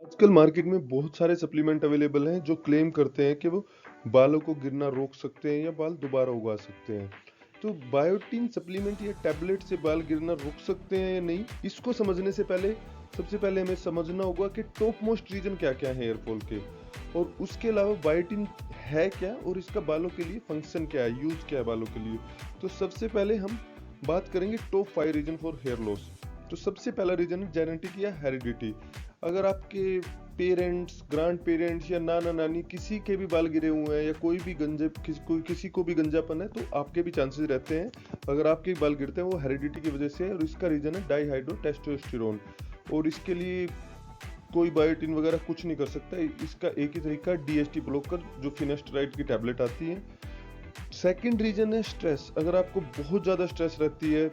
आजकल मार्केट में बहुत सारे सप्लीमेंट अवेलेबल हैं जो क्लेम करते हैं कि वो बालों को गिरना रोक सकते हैं या बाल दोबारा उगा सकते हैं। तो बायोटिन सप्लीमेंट या टैबलेट से बाल गिरना रोक सकते हैं या नहीं, इसको समझने से पहले सबसे पहले हमें समझना होगा कि टॉप मोस्ट रीजन क्या-क्या है हेयर फॉल के, और उसके अलावा बायोटिन है क्या और इसका बालों के लिए फंक्शन क्या है, यूज क्या है बालों के लिए। तो सबसे पहले हम बात करेंगे top 5 reason for hair loss. तो सबसे पहला रीजन है जेनेटिक या हेरिडिटी। अगर आपके पेरेंट्स, ग्रैंड पेरेंट्स या नाना नानी किसी के भी बाल गिरे हुए हैं या कोई भी किसी को भी गंजापन है, तो आपके भी चांसेस रहते हैं। अगर आपके बाल गिरते हैं वो हेरिडिटी की वजह से है, और इसका रीजन है डाईहाइड्रो टेस्टोस्टेरोन। और इसके लिए कोई बायोटिन वगैरह कुछ नहीं कर सकता। इसका एक ही तरीका डीएसटी ब्लॉकर, जो फिनेस्टराइड की टैबलेट आती है। सेकंड रीजन है स्ट्रेस। अगर आपको बहुत ज़्यादा स्ट्रेस रहती है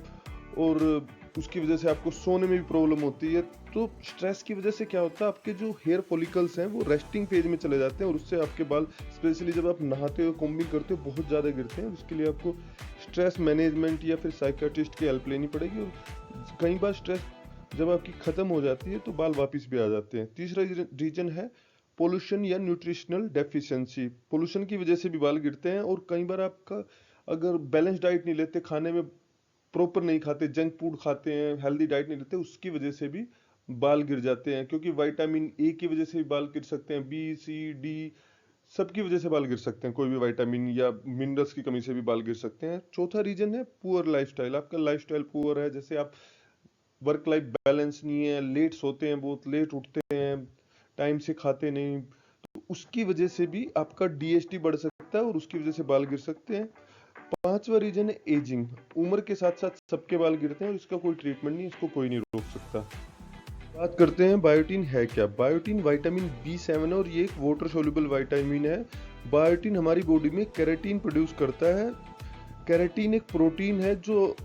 और उसकी वजह से आपको सोने में भी प्रॉब्लम होती है, तो स्ट्रेस की वजह से क्या होता है, आपके जो हेयर फॉलिकल्स हैं वो रेस्टिंग फेज में चले जाते हैं, और उससे आपके बाल, स्पेशली जब आप नहाते हो, कॉम्बिंग करते हो, बहुत ज़्यादा गिरते हैं। उसके लिए आपको स्ट्रेस मैनेजमेंट या फिर साइकियाट्रिस्ट की हेल्प लेनी पड़ेगी। और कई बार स्ट्रेस जब आपकी ख़त्म हो जाती है तो बाल वापस भी आ जाते हैं। तीसरा रीजन है पोल्यूशन या न्यूट्रिशनल डेफिशिएंसी। पोल्यूशन की वजह से भी बाल गिरते हैं, और कई बार आपका अगर बैलेंस डाइट नहीं लेते, खाने में प्रॉपर नहीं खाते, जंक फूड खाते हैं, हेल्दी डाइट नहीं लेते, उसकी वजह से भी बाल गिर जाते हैं। क्योंकि विटामिन ए की वजह से भी बाल गिर सकते हैं, बी सी डी सबकी वजह से बाल गिर सकते हैं। कोई भी विटामिन या मिनरल्स की कमी से भी बाल गिर सकते हैं। चौथा रीजन है पुअर लाइफस्टाइल। आपका लाइफस्टाइल पुअर है, जैसे आप वर्क लाइफ बैलेंस नहीं है, लेट सोते हैं, बहुत लेट उठते हैं, टाइम से खाते नहीं, तो उसकी वजह से भी आपका डीएसटी बढ़ सकता है और उसकी वजह से बाल गिर सकते हैं। पांचवा रीजन है एजिंग। उम्र के साथ साथ सबके बाल गिरते हैं और इसका कोई ट्रीटमेंट नहीं, इसको कोई नहीं रोक सकता। बात करते हैं बायोटिन है क्या। बायोटिन विटामिन B7 है, और ये एक वाटर सोल्यूबल विटामिन है। बायोटिन हमारी बॉडी में केराटिन प्रोड्यूस करता है। केराटिन एक प्रोटीन है जो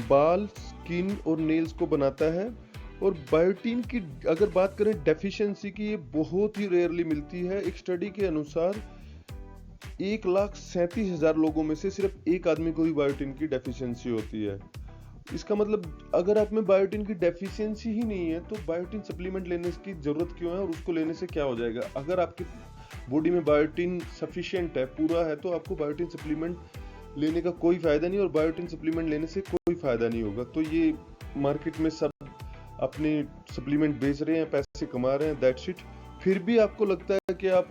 बाल, स्किन और नेल्स को बनाता है। और बायोटिन की अगर बात करें डेफिशिएंसी की, ये बहुत ही रेयरली मिलती है। एक स्टडी के अनुसार 1,37,000 लोगों में से सिर्फ एक आदमी को ही बायोटिन की डेफिशिएंसी होती है। इसका मतलब अगर आप में बायोटिन की डेफिशिएंसी ही नहीं है, तो बायोटिन सप्लीमेंट लेने की जरूरत क्यों है, और उसको लेने से क्या हो जाएगा। अगर आपकी बॉडी में बायोटिन सफिशिएंट है, पूरा है, तो आपको बायोटिन सप्लीमेंट लेने का कोई फायदा नहीं, और बायोटिन सप्लीमेंट लेने से कोई फायदा नहीं होगा। तो ये मार्केट में सब अपने सप्लीमेंट बेच रहे हैं, पैसे कमा रहे हैं, दैट्स इट। फिर भी आपको लगता है कि आप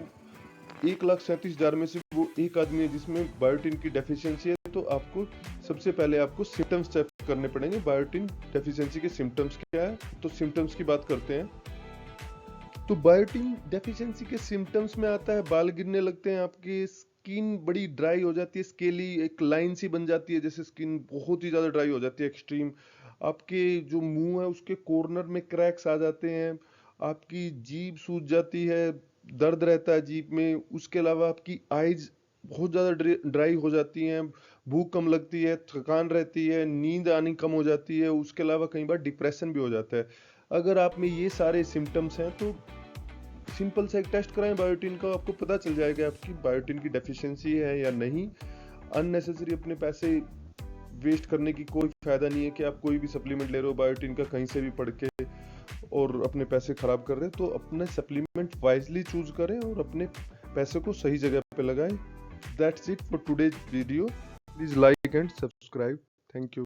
1,37,000 में से वो एक आदमी है जिसमें बायोटिन की डेफिशिएंसी है, तो आपको सबसे पहले आपको सिम्टम्स चेक करने पड़ेंगे। बायोटिन डेफिशिएंसी के सिम्टम्स क्या है, तो सिम्टम्स की बात करते हैं। तो बायोटिन डेफिशिएंसी के सिम्टम्स में आता है बाल गिरने लगते हैं, आपकी स्किन बड़ी ड्राई हो जाती है, स्केली एक लाइन सी बन जाती है, जैसे स्किन बहुत ही ज़्यादा ड्राई हो जाती है, एक्सट्रीम। आपके जो मुंह है उसके कॉर्नर में क्रैक्स आ जाते हैं, आपकी जीभ सूज जाती है, दर्द रहता है जीभ में। उसके अलावा आपकी आइज बहुत ज़्यादा ड्राई हो जाती हैं, भूख कम लगती है, थकान रहती है, नींद आनी कम हो जाती है। उसके अलावा कई बार डिप्रेशन भी हो जाता है। अगर आप में ये सारे सिम्टम्स हैं, तो सिंपल सा एक टेस्ट कराएं बायोटिन का, आपको पता चल जाएगा आपकी बायोटिन की डेफिशिएंसी है या नहीं। अननेसेसरी अपने पैसे वेस्ट करने की कोई फायदा नहीं है कि आप कोई भी सप्लीमेंट ले रहे हो बायोटिन का कहीं से भी पढ़ के और अपने पैसे खराब कर रहे हैं। तो अपने सप्लीमेंट वाइजली चूज करें और अपने पैसे को सही जगह पे लगाएं। That's it for today's video. Please like and subscribe. Thank you.